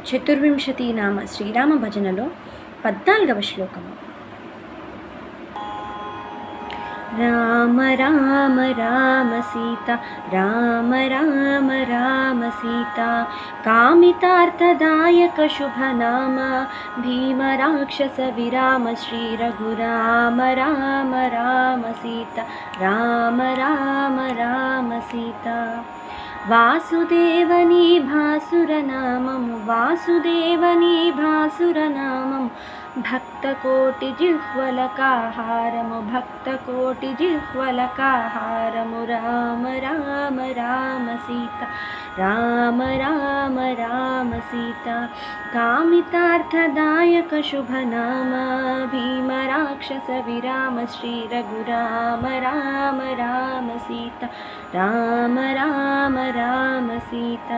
చతుర్వింశతి నామ శ్రీరామ భజనలో 14వ శ్లోకము. రామ రామ రామ సీత, రామ రామ రామ సీత, కామితార్థదాయక శుభనామ, భీమ రాక్షస విరామ శ్రీ రఘురామ రామ రామ సీత, రామ రామ రామ సీత. వాసుదేవని భాసురనామము, వాసుదేవని భాసురనామము, భక్తకోటి జిహ్వలకాహారము, భక్తకోటి జిహ్వలకాహారము. రామ రామ రామ సీత, రామ రామ రామ సీత, కామితార్థదాయక శుభనామ, భీమ రాక్షస విరామ శ్రీ రఘురామ రామ రామ సీత, రామ రామ రామ సీత.